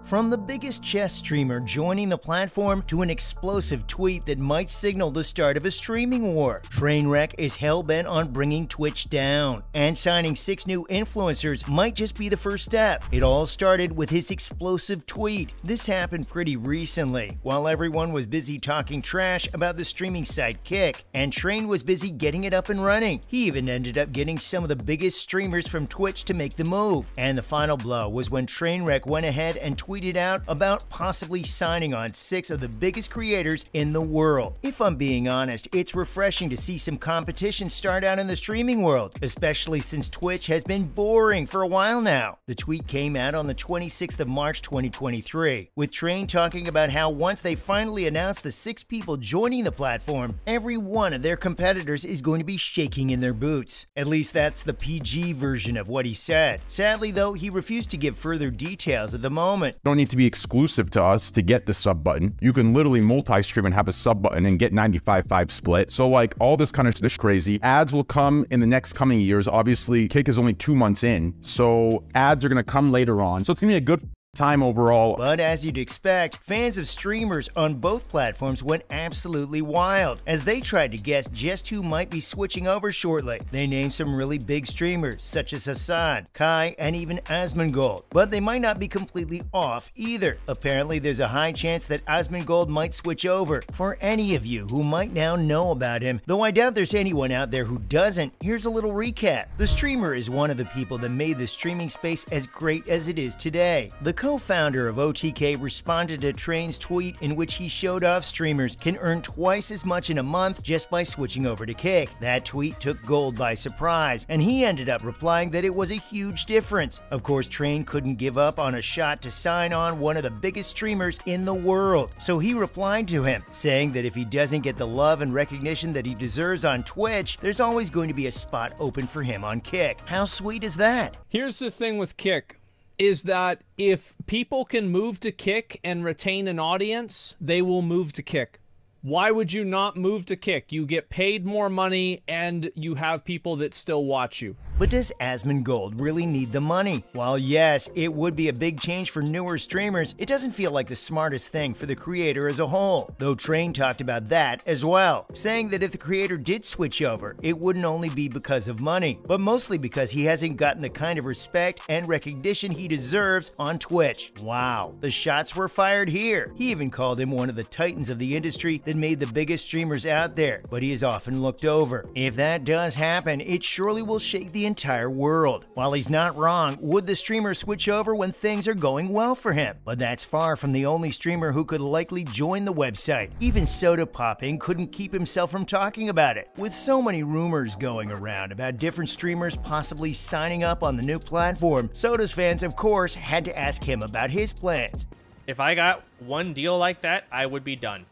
From the biggest chess streamer joining the platform to an explosive tweet that might signal the start of a streaming war, Trainwreck is hell-bent on bringing Twitch down, and signing 6 new influencers might just be the first step. It all started with his explosive tweet. This happened pretty recently, while everyone was busy talking trash about the streaming site Kick, and Train was busy getting it up and running. He even ended up getting some of the biggest streamers from Twitch to make the move, and the final blow was when Trainwreck went ahead and tweeted out about possibly signing on 6 of the biggest creators in the world. If I'm being honest, it's refreshing to see some competition start out in the streaming world, especially since Twitch has been boring for a while now. The tweet came out on the 26th of March 2023, with Train talking about how once they finally announced the 6 people joining the platform, every one of their competitors is going to be shaking in their boots. At least that's the PG version of what he said. Sadly though, he refused to give further details at the moment. Don't need to be exclusive to us to get the sub button. You can literally multi-stream and have a sub button and get 95-5 split. So like all this kind of this crazy. Ads will come in the next coming years. Obviously, Kick is only 2 months in, so ads are gonna come later on. So it's gonna be a good time overall. But as you'd expect, fans of streamers on both platforms went absolutely wild as they tried to guess just who might be switching over shortly. They named some really big streamers such as Hassan, Kai, and even Asmongold, but they might not be completely off either. Apparently there's a high chance that Asmongold might switch over. For any of you who might now know about him, though I doubt there's anyone out there who doesn't, here's a little recap. The streamer is one of the people that made the streaming space as great as it is today. The co-founder of OTK responded to Train's tweet in which he showed off streamers can earn twice as much in a month just by switching over to Kick. That tweet took Gold by surprise, and he ended up replying that it was a huge difference. Of course, Train couldn't give up on a shot to sign on one of the biggest streamers in the world, so he replied to him, saying that if he doesn't get the love and recognition that he deserves on Twitch, there's always going to be a spot open for him on Kick. How sweet is that? Here's the thing with Kick, is that if people can move to Kick and retain an audience, they will move to Kick. Why would you not move to Kick? You get paid more money and you have people that still watch you. But does Asmongold really need the money? While yes, it would be a big change for newer streamers, it doesn't feel like the smartest thing for the creator as a whole. Though Train talked about that as well, saying that if the creator did switch over, it wouldn't only be because of money, but mostly because he hasn't gotten the kind of respect and recognition he deserves on Twitch. Wow, the shots were fired here. He even called him one of the titans of the industry that made the biggest streamers out there, but he is often looked over. If that does happen, it surely will shake the entire world. While he's not wrong, would the streamer switch over when things are going well for him? But that's far from the only streamer who could likely join the website. Even Soda Popping couldn't keep himself from talking about it. With so many rumors going around about different streamers possibly signing up on the new platform, Soda's fans of course had to ask him about his plans. If I got one deal like that, I would be done.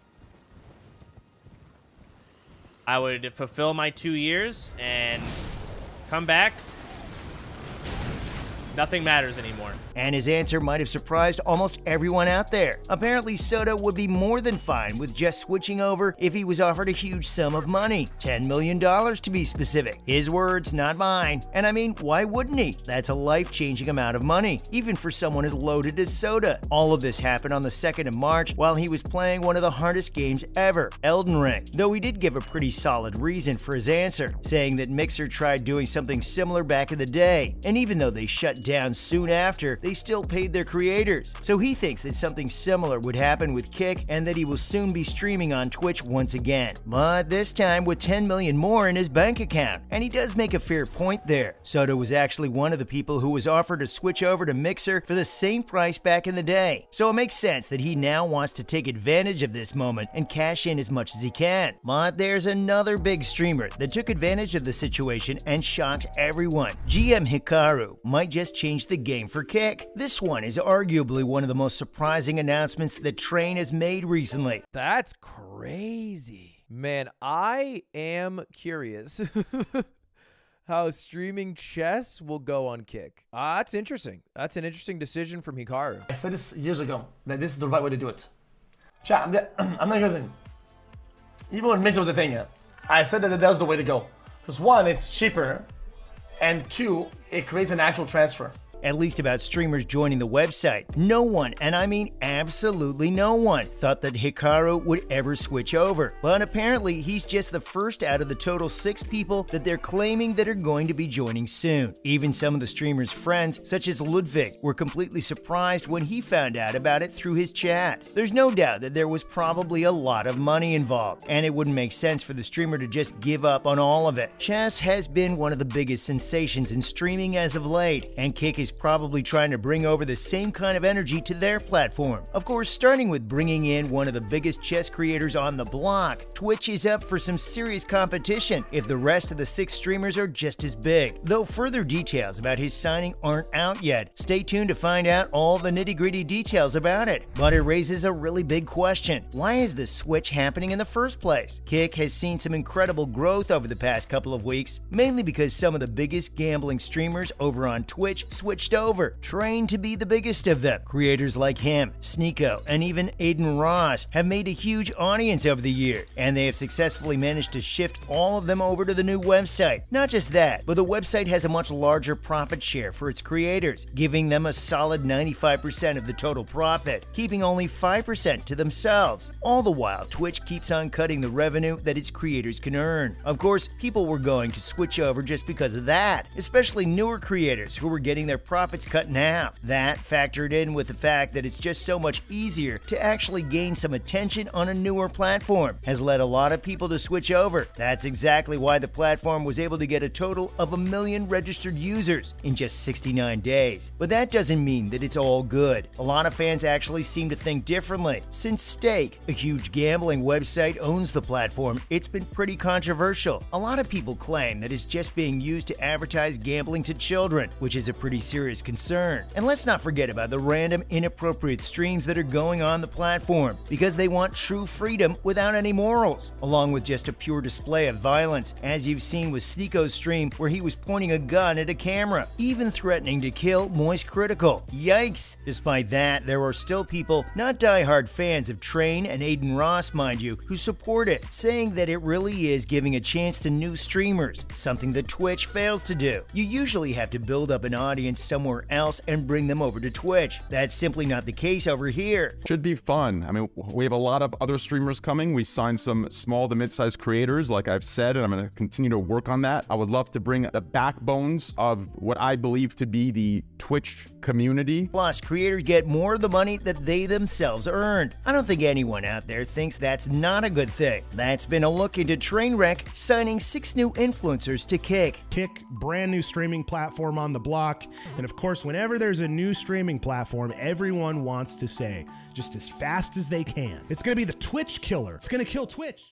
I would fulfill my 2 years and come back. Nothing matters anymore. And his answer might have surprised almost everyone out there. Apparently, Soda would be more than fine with just switching over if he was offered a huge sum of money. $10 million to be specific. His words, not mine. And I mean, why wouldn't he? That's a life-changing amount of money, even for someone as loaded as Soda. All of this happened on the 2nd of March while he was playing one of the hardest games ever, Elden Ring. Though he did give a pretty solid reason for his answer, saying that Mixer tried doing something similar back in the day, and even though they shut down soon after, they still paid their creators. So he thinks that something similar would happen with Kick and that he will soon be streaming on Twitch once again. But this time with 10 million more in his bank account. And he does make a fair point there. Soda was actually one of the people who was offered to switch over to Mixer for the same price back in the day. So it makes sense that he now wants to take advantage of this moment and cash in as much as he can. But there's another big streamer that took advantage of the situation and shocked everyone. GM Hikaru might just change the game for Kick. This one is arguably one of the most surprising announcements that Train has made recently. That's crazy. Man, I am curious how streaming chess will go on Kick. That's interesting. That's an interesting decision from Hikaru. I said this years ago, that this is the right way to do it. Chat, I'm not kidding. Even when Mixer was a thing, I said that was the way to go. Because one, it's cheaper, and two, it creates an actual transfer. at least about streamers joining the website. No one, and I mean absolutely no one, thought that Hikaru would ever switch over. But apparently he's just the first out of the total 6 people that they're claiming that are going to be joining soon. Even some of the streamer's friends, such as Ludwig, were completely surprised when he found out about it through his chat. There's no doubt that there was probably a lot of money involved, and it wouldn't make sense for the streamer to just give up on all of it. Chess has been one of the biggest sensations in streaming as of late, and Kick is probably trying to bring over the same kind of energy to their platform. Of course, starting with bringing in one of the biggest chess creators on the block, Twitch is up for some serious competition if the rest of the 6 streamers are just as big. Though further details about his signing aren't out yet. Stay tuned to find out all the nitty-gritty details about it. But it raises a really big question. Why is this switch happening in the first place? Kick has seen some incredible growth over the past couple of weeks, mainly because some of the biggest gambling streamers over on Twitch switched over, trained to be the biggest of them. Creators like him, Sneako, and even Aiden Ross have made a huge audience over the year, and they have successfully managed to shift all of them over to the new website. Not just that, but the website has a much larger profit share for its creators, giving them a solid 95% of the total profit, keeping only 5% to themselves. All the while, Twitch keeps on cutting the revenue that its creators can earn. Of course, people were going to switch over just because of that, especially newer creators who were getting their profits cut in half. That, factored in with the fact that it's just so much easier to actually gain some attention on a newer platform, has led a lot of people to switch over. That's exactly why the platform was able to get a total of 1 million registered users in just 69 days. But that doesn't mean that it's all good. A lot of fans actually seem to think differently. Since Stake, a huge gambling website, owns the platform, it's been pretty controversial. A lot of people claim that it's just being used to advertise gambling to children, which is a pretty serious concern. And let's not forget about the random inappropriate streams that are going on the platform, because they want true freedom without any morals, along with just a pure display of violence, as you've seen with Sneako's stream where he was pointing a gun at a camera, even threatening to kill Moist Critical. Yikes! Despite that, there are still people, not diehard fans of Train and Aiden Ross mind you, who support it, saying that it really is giving a chance to new streamers, something that Twitch fails to do. You usually have to build up an audience somewhere else and bring them over to Twitch. That's simply not the case over here. Should be fun. I mean, we have a lot of other streamers coming. We signed some small to mid-sized creators, like I've said, and I'm going to continue to work on that. I would love to bring the backbones of what I believe to be the Twitch community. Plus, creators get more of the money that they themselves earned. I don't think anyone out there thinks that's not a good thing. That's been a look into Trainwreck signing 6 new influencers to Kick. Kick, brand new streaming platform on the block. And of course, whenever there's a new streaming platform, everyone wants to say, just as fast as they can, it's going to be the Twitch killer. It's going to kill Twitch.